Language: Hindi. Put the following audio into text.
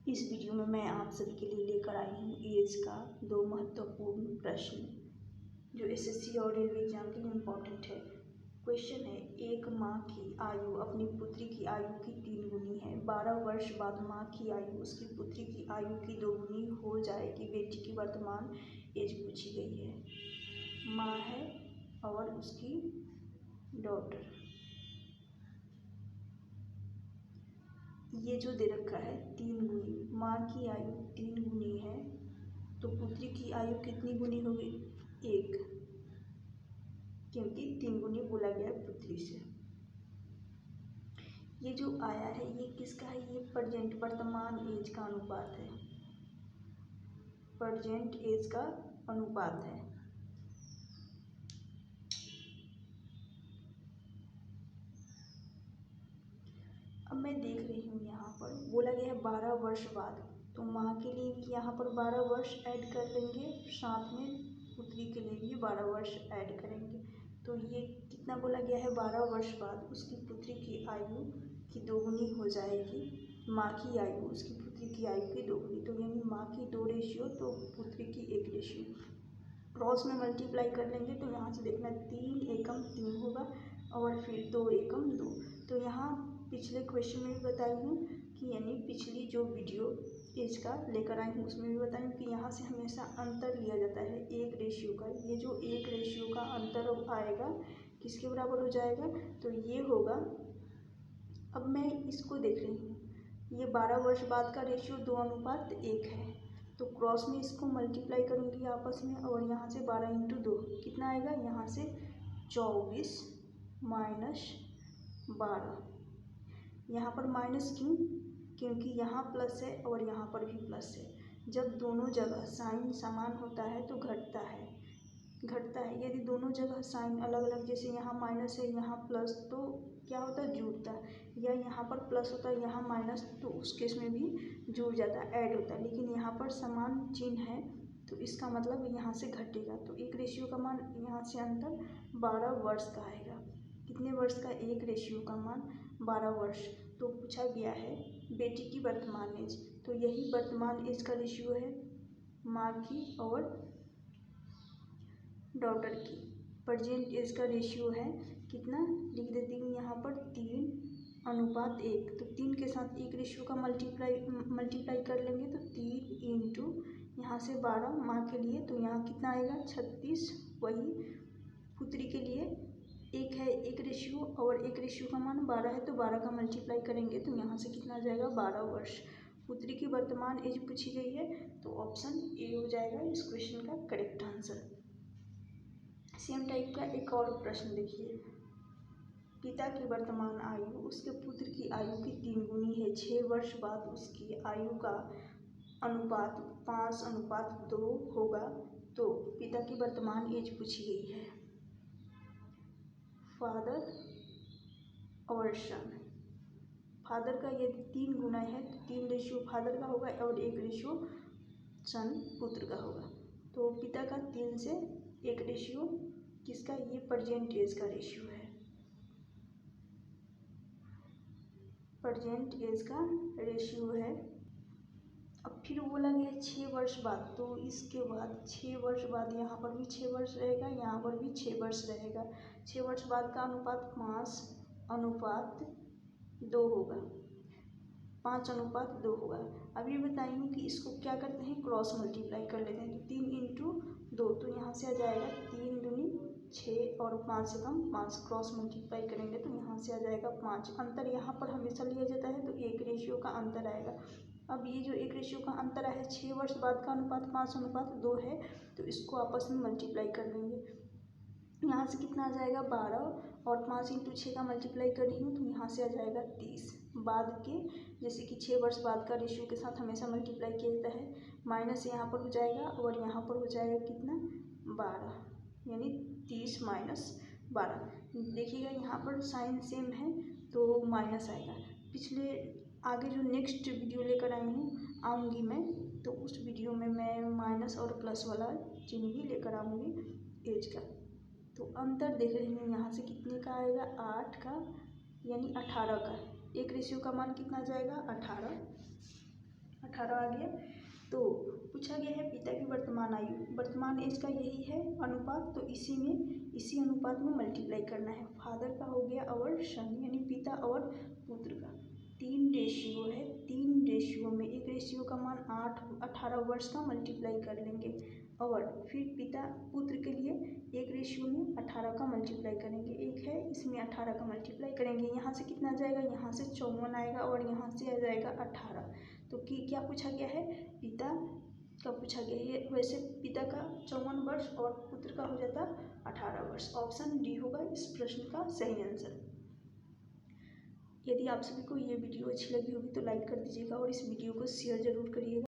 इस वीडियो में मैं आप सभी के लिए लेकर आई हूँ एज का 2 महत्वपूर्ण प्रश्न जो एसएससी और रेलवे एग्जाम के लिए इम्पोर्टेंट है। क्वेश्चन है, एक माँ की आयु अपनी पुत्री की आयु की 3 गुनी है। 12 वर्ष बाद माँ की आयु उसकी पुत्री की आयु की 2 गुनी हो जाएगी। बेटी की वर्तमान एज पूछी गई है। माँ है और उसकी डॉटर। ये जो दे रखा है 3 गुनी, माँ की आयु 3 गुनी है तो पुत्री की आयु कितनी गुनी होगी? 1, क्योंकि 3 गुनी बोला गया है पुत्री से। ये जो आया है ये किसका है? ये प्रेजेंट वर्तमान एज का अनुपात है। प्रेजेंट एज का अनुपात है। अब मैं देख रही हूँ यहाँ पर बोला गया है 12 वर्ष बाद, तो माँ के लिए भी यहाँ पर 12 वर्ष ऐड कर लेंगे, साथ में पुत्री के लिए भी 12 वर्ष ऐड करेंगे। तो ये कितना बोला गया है? 12 वर्ष बाद उसकी पुत्री की आयु की 2 गुनी हो जाएगी। माँ की आयु उसकी पुत्री की आयु की 2 गुनी, तो यानी माँ की 2 रेशियो तो पुत्री की 1 रेशियो। क्रॉस में मल्टीप्लाई कर लेंगे तो यहाँ से देखना 3 एकम 3 होगा और फिर 2 एकम 2। तो यहाँ पिछले क्वेश्चन में भी बताई हूँ कि यानी पिछली जो वीडियो एज का लेकर आई हूँ उसमें भी बताई हूँ कि यहाँ से हमेशा अंतर लिया जाता है 1 रेशियो का। ये जो 1 रेशियो का अंतर आएगा किसके बराबर हो जाएगा? तो ये होगा, अब मैं इसको देख रही हूँ, ये 12 वर्ष बाद का रेशियो 2:1 है, तो क्रॉस में इसको मल्टीप्लाई करूँगी आपस में और यहाँ से 12 × 2 कितना आएगा? यहाँ से 24 - 12। यहाँ पर माइनस क्यों? क्योंकि यहाँ प्लस है और यहाँ पर भी प्लस है। जब दोनों जगह साइन समान होता है तो घटता है। यदि दोनों जगह साइन अलग अलग, जैसे यहाँ माइनस है यहाँ प्लस, तो क्या होता है? जुड़ता है। या यहाँ पर प्लस होता है यहाँ माइनस, तो उस केस में भी जुड़ जाता है, ऐड होता है। लेकिन यहाँ पर समान चिन्ह है तो इसका मतलब यहाँ से घटेगा। तो 1 रेशियो का मान यहाँ से अंतर 12 वर्ष का आएगा। कितने वर्ष का? 1 रेशियो का मान 12 वर्ष। तो पूछा गया है बेटी की वर्तमान एज, तो यही वर्तमान एज का रेशियो है माँ की और डॉटर की। प्रेजेंट एज का रेशियो है कितना? लिख देती हूँ यहाँ पर 3:1। तो 3 के साथ 1 रेशियो का मल्टीप्लाई कर लेंगे तो 3 × यहाँ से 12 माँ के लिए, तो यहाँ कितना आएगा? 36। वही पुत्री के लिए 1 है 1 रेशियो और 1 रेशियो का मान 12 है, तो 12 का मल्टीप्लाई करेंगे तो यहाँ से कितना आ जाएगा? 12 वर्ष। पुत्री की वर्तमान एज पूछी गई है तो ऑप्शन ए हो जाएगा इस क्वेश्चन का करेक्ट आंसर। सेम टाइप का एक और प्रश्न देखिए, पिता की वर्तमान आयु उसके पुत्र की आयु की 3 गुनी है। 6 वर्ष बाद उसकी आयु का अनुपात 5:2 होगा, तो पिता की वर्तमान एज पूछी गई है। फादर और सन, फादर का यदि 3 गुना है तो 3 रेशियो फादर का होगा और 1 रेशियो सन पुत्र का होगा। तो पिता का 3 से 1 रेशियो किसका? ये प्रेजेंट एज का रेशियो है। प्रेजेंट एज का रेशियो है। अब फिर बोला गया 6 वर्ष बाद, तो इसके बाद 6 वर्ष बाद यहाँ पर भी 6 वर्ष रहेगा, यहाँ पर भी 6 वर्ष रहेगा। 6 वर्ष बाद का अनुपात 5:2 होगा। 5:2 होगा। अब ये बताएंगे कि इसको क्या करते हैं? क्रॉस मल्टीप्लाई कर लेते हैं। तो 3 × 2, तो यहाँ से आ जाएगा 3 दूनी 6 और 5 से कम 5। क्रॉस मल्टीप्लाई करेंगे तो यहाँ से आ जाएगा 5। अंतर यहाँ पर हमेशा लिया जाता है तो 1 रेशियो का अंतर आएगा। अब ये जो 1 रेशियो का अंतर है 6 वर्ष बाद का अनुपात 5:2 है, तो इसको आपस में मल्टीप्लाई कर लेंगे। यहाँ से कितना आ जाएगा? 12 और 5 × 6 का मल्टीप्लाई कर रही हूँ तो यहाँ से आ जाएगा 30। बाद के जैसे कि 6 वर्ष बाद का रेशियो के साथ हमेशा मल्टीप्लाई किया जाता है। माइनस यहाँ पर हो जाएगा और यहाँ पर हो जाएगा कितना? 12, यानी 30 - 12। देखिएगा यहाँ पर साइन सेम है तो माइनस आएगा। पिछले आगे जो नेक्स्ट वीडियो लेकर आऊँगी मैं, तो उस वीडियो में मैं माइनस और प्लस वाला चिन्ह भी लेकर आऊँगी एज का। तो अंतर देख रही हूँ यहाँ से कितने का आएगा? 8 का, यानी 18 का। 1 रेशियो का मान कितना जाएगा? 18। 18 आ गया। तो पूछा गया है पिता की वर्तमान आयु, वर्तमान एज का यही है अनुपात, तो इसी अनुपात में मल्टीप्लाई करना है। फादर का हो गया और सन, यानी पिता और पुत्र का 3 रेशियो है, 3 रेशियो में एक रेशियो का मान 18 वर्ष का मल्टीप्लाई कर लेंगे, और फिर पिता पुत्र के लिए एक रेशियो में 18 का मल्टीप्लाई करेंगे। एक है इसमें 18 का मल्टीप्लाई करेंगे, यहाँ से कितना जाएगा, यहाँ से 54 आएगा और यहाँ से आ जाएगा 18। तो क्या पूछा गया है, पिता का पूछा गया है। वैसे पिता का 54 वर्ष और पुत्र का हो जाता 18 वर्ष। ऑप्शन डी होगा इस प्रश्न का सही आंसर। यदि आप सभी को ये वीडियो अच्छी लगी होगी तो लाइक कर दीजिएगा और इस वीडियो को शेयर जरूर करिएगा।